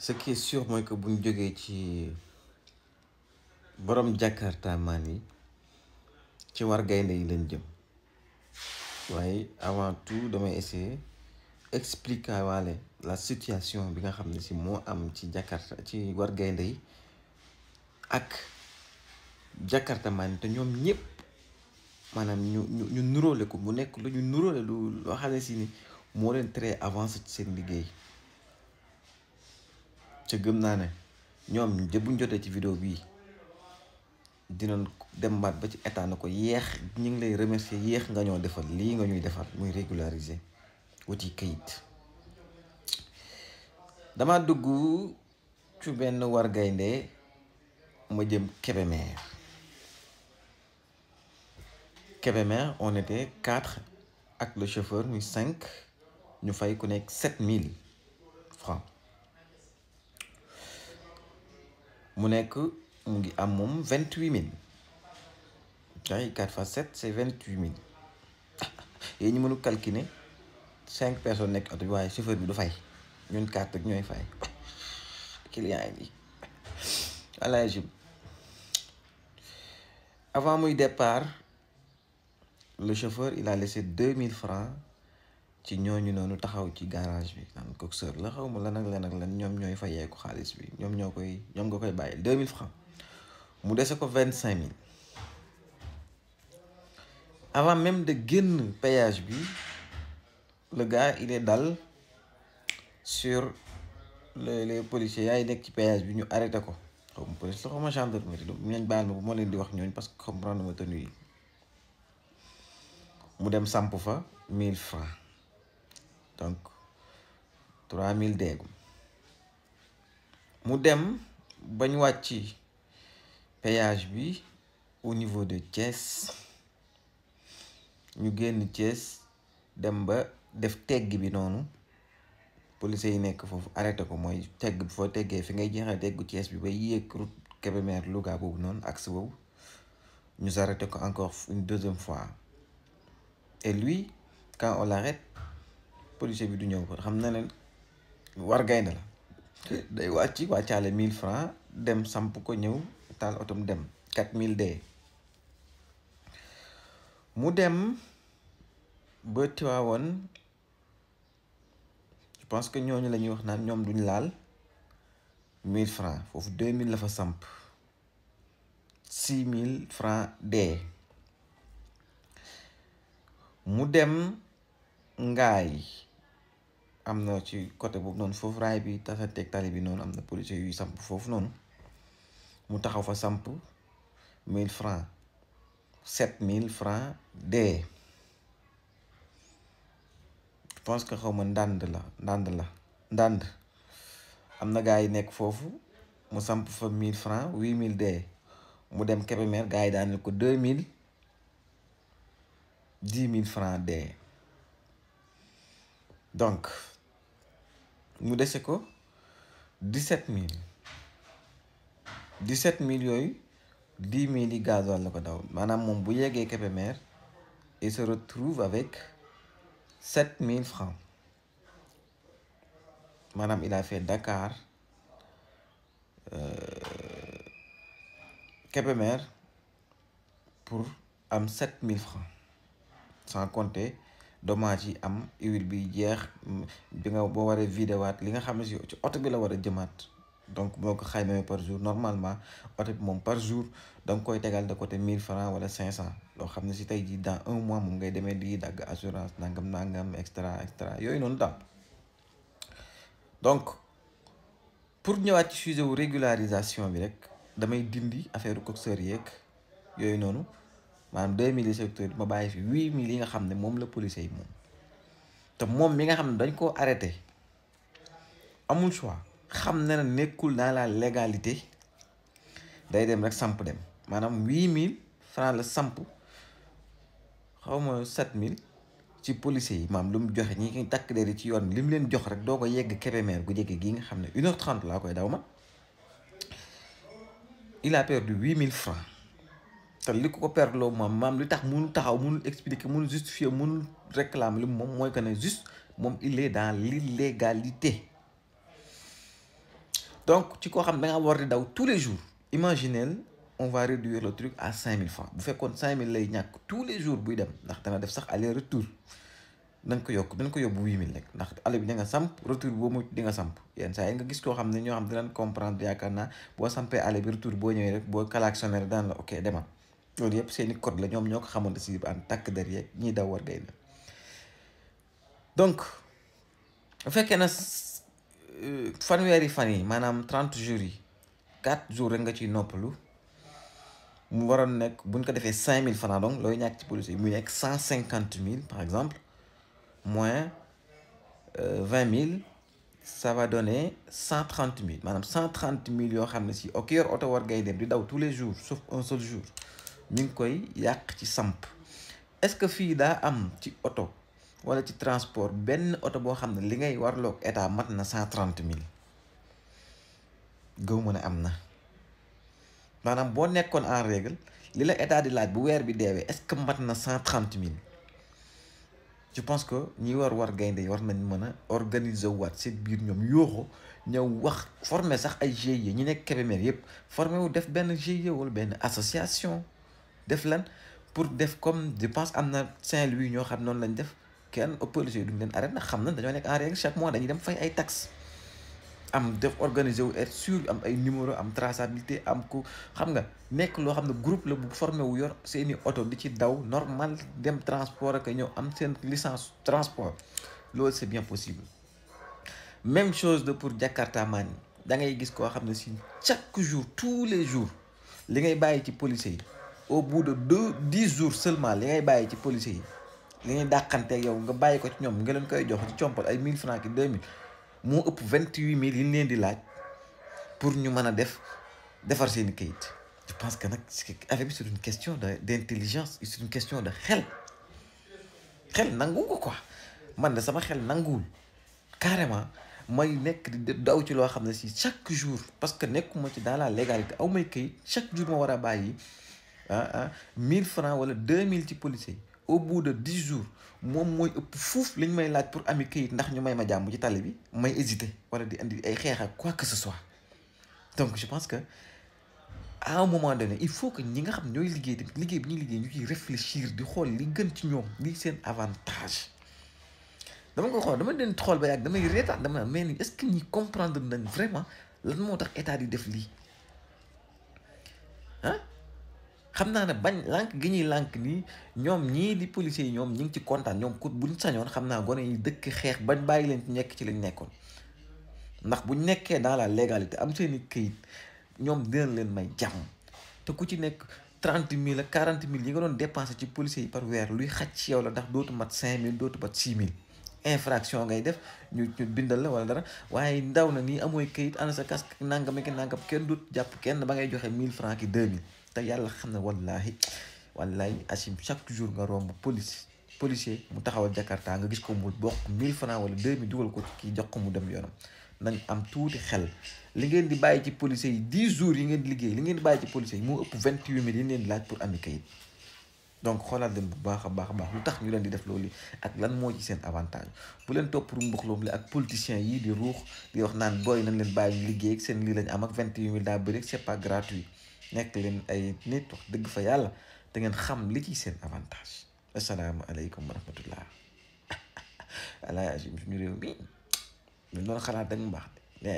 ce qui est sûr mooy que buñ jógee ci borom Jakarta maan yi ci war gaynde yi leen jëm waaye avant tout damay essayer expliquer waale la situation bi nga xam ne si moo am ci Jakarta ci war gaynde yi ak Jakarta maan yi te ñoom ñëpp maanaam ñu nuróole ko mu nekk lu ñu nuróole loo xam ne si ni moo leen très avancé ci seen liggéey ca gëm naa ne ñoom buñ jotee ci vidéo bii dinañ dem baat ba ci état na ko yeex ñu ngi lay remercier yéex nga ñoo defal lii nga ñuy defal muy régulariser wuti kayit. dama dugg ci benn war gaynde ma jëm Kébémer on était 4 ak le chauffeur muy 5 ñu fay ku nekk 7000 francs mu nekk mu ngi am moom 28000 ay 4 fois 7 c'est 28000 yéen ñu mënu calculer 5 personnes nekk oto bi waaye chauffeur bi du fay ñun 4 rek ñooy fay client yi walla jib avant muy départ le chauffeur il a laissé 2000 francs ci ñooñu noonu taxaw ci garage bi naan coxeur la xaw ma lan ak lan ñoom ñooy fayeeku xaalis bi ñoom nga koy bàyyi 2000 francs mu dese ko 25000 avant même de génn péage bi le gars il est dal sur les policiers yaay nekk ci péage bi ñu arrêté ko xaw ma police la xaw ma gendarmerie ñañ baal ma bu moo leen di wax ñooñu parce que comprendre ma tenue yi mu dem samp fa 1000 francs donc 3000 deegum mu dem bañ wàcc péage bi au niveau de Thiès ñu génn Thiès dem ba def tegg bi noonu police yi nekk foofu arrêté ko mooy tegg bi foo teggee fi ngay jeexee teggu Thiès bi ba yéeg route Kébémer Louga boobu noonu axe boobu ñu arrêté ko encore une deuxième fois et lui quand on l'arrête policier bi du ñëw ko xam na ne war gaynde la day wàccaale 1000 francs dem samp ko ñëw taal otom dem 4000 dee mu dem ba Tivaouane je pense que ñooñu la ñuy wax naan ñoom duñ laal 1000 francs foofu 2000 la fa samp 6000 francs dee mu dem Ngaay am na ci côté boobu noonu foofu raay bi tasanteeg tali bi noonu am na policier yuy samp foofu noonu mu taxaw fa samp 1000 francs 7000 francs dee je pense que xaw ma ndànd am na gars yi nekk foofu mu samp fa 1000 francs 8000 dee mu dem Kébémer gars yi daaneel ko 2000 10 000 francs dee donc mu dese ko 17000 yooyu 10 000 yi gasoil la ko daw maanaam moom bu yeggee Kébémer il se retrouve avec 7000 francs maanaam il a fait Dakar Kébémer pour am 7000 francs sans compter dommage yi am huile bi jeex bi nga boo waree vidé waat li nga xam ne si ci oto bi la war a jëmaat donc boo ko xaymee par jour normalement oto bi moom par jour da nga koy tegal de côté 1000 francs wala 500 loo xam ne si tey jii dans un mois moom ngay demee di dagg assurance nangam extra yooyu noonu daal donc pour ñëwaat ci sujet wu régularisation bi rek damay dindi affaire coxeur yeeg yooyu noonu maanaam 2000 secteur ma bàyyi fi 8000 yi nga xam ne moom la police yi moom te moom mi nga xam ne dañ koo arrêté amul choix xam na ne nekkul dans la légalité day dem rek samp dem maanaam 8000 francs la samp xaw ma 7000 ci policiers yi maam lu mu joxe ñi ngi takk der ci yoon li mu leen jox rek doo ko yegg Kébémer gu jege gi nga xam ne 1h30 laa koy daw ma il a perdu 8000 francs te li ko perdre loo maam li tax mënul taxaw mënul expliquer mënul justifier mënul réclamer li moom mooy que ne juste moom il est dans l'illégalité donc ci koo xam da nga war di daw tous les jours. Imaginez, on va réduire le truc à 5000 francs bu fekkoon 5000 lay ñàkk tous les jours buy dem ndax dana def sax aller retour dañ ko yóbbu 8000 rek ndax aller bi di nga samp retour boo mu di nga samp yenn saa yi nga gis koo xam ne ñoo xam dinañ comprendre yaakaar naa boo sampee aller bi retour boo ñëwee rek boo klaxonné rek daan la ok demal loolu yëpp seeni code la ñoom ñoo ko xamante si en takk derrière ñiy daw war gaynde donc bu fekkee na fanweeri fan yi maanaam 30 jours yi 4 jours rek nga ciy noppalu mu waroon nekk buñ ko defee 5000 francs donc looy ñàkk ci police yi muy nekk 150 000 par exemple moins 20 000 ça va donner 130 000 maanaam 130 000 yoo xam ne si ok yor oto war ngay dem di daw tous les jours sauf un seul jour ñu ngi koy yàq ci samp. est-ce que fii daa am ci oto wala ci transport benn oto boo xam ne li ngay warloog état mat na 130 000 gëw ma ne am na maanaam boo nekkoon en règle li la état di laaj bu weer bi deewee est-ce que mat na 130 000 je pense que ñi war gaynde yi war nañ mën a organiser waat seen biir ñoom yooxu ñëw wax former sax ay GIE ñi nekk Kébémer yëpp former wu def benn GIE wala benn association def lan pour def comme je pense am na Saint-Louis ñoo xam noonu lañ def kenn policiers yi duñ leen arrêté ndax xam na dañoo nekk en règle chaque mois dañuy dem fay ay taxes am def organiser wu être sûr am ay numéro am traçabilité am ku xam nga nekk loo xam ne groupe la bu formé wu yor seeni oto di ci daw normal dem transport ak ñëw am seen licence transport loolu c'est bien possible. même chose de pour Jakarta man da ngay gis koo xam ne si chaque jour tous les jours li ngay bàyyi ci policiers yi au bout de 10 jours seulement li ngay bàyyi ci policiers yi li ngay dàqanteeg yow nga bàyyi ko ci ñoom nga leen koy jox ci compal ay 1000 francs ki 2000 moo ëpp 28 000 yi ñu leen di laaj pour ñu mën a defar seeni kayit. je pense que nag affaire bi c'est une question d'intelligence c'est une question de xel nangu ko quoi man de sama xel nanguwul carrément may nekk di daw ci loo xam ne si chaque jour parce que nekkuma ci dans la légalité aw may kayit chaque jour ma war a bàyyi 1000 francs wala 2000 ci policier yi au bout de 10 jours moom mooy ëpp fuuf li ñu may laaj pour ami kayit ndax ñu may ma jàmm ci tali bi may hésiter wala di andi ay xeex ak quoi que ce soit. donc je pense que à un moment donné il faut que ñi nga xam ñooy liggéey tamit liggéey bi ñuy liggéey ñu ciy réfléchir di xool li gën ci ñoom lii seen avantage. dama ko xool dama leen xool ba yàgg damay reetaan dama ne mais est-ce que ñi comprendre nañ vraiment lan moo tax état di def lii ah. xam naa ne bañ lànk gi ñuy lànk nii ñoom ñii di policiers yi ñoom ñi ngi ci kontaan ñoom ku buñ sañoon xam naa gone yi dëkk xeex bañ bàyyi leen ci nekk ci lañ nekkoon ndax buñ nekkee dans la légalité am seeni këyit ñoom dinañ leen may jàmm te ku ci nekk 30 000 ak 40 000 yi nga doon dépensé ci policiers yi par weer luy xaj ci yow la ndax dootu mat 5 000 dootu mat 6 000 infraction ngay def ñu bindal la wala dara waaye ndaw na nii amooy këyit ana sa casque nangam ak nangam kenn dut jàpp kenn ba ngay joxe 1000 francs ki 2000 te yàlla xam ne wallahi asim chaque jour nga romb policier mu taxawal Jakarta nga gis ko mu bokk 1000 francs wala 2000 dugal ko ci kii jox ko mu dem yoonam. nañ am tuuti xel li ngeen di bàyyi ci policiers yi 10 jours yi ngeen di liggéey li ngeen di bàyyi ci policiers yi moo ëpp 28 000 yi ngeen di laaj pour ami kayit donc xoolaat leen bu baax a baax lu tax ñu leen di def loolu ak lan moo ci seen avantage bu leen topp rumbuxloom li ak politiciens yi di ruux di wax naan booy nañ leen bàyyi ñu liggéey ak seen lii lañ am ak 28 000 daa bëri c'est pas gratuit nekk leen ay nit wax dëgg fa yàlla te ngeen xam li ci seen avantage. asalaamaaleykum wa rahmatullah alaay agim suñu réew mi ñu doon xalaat dañ baax de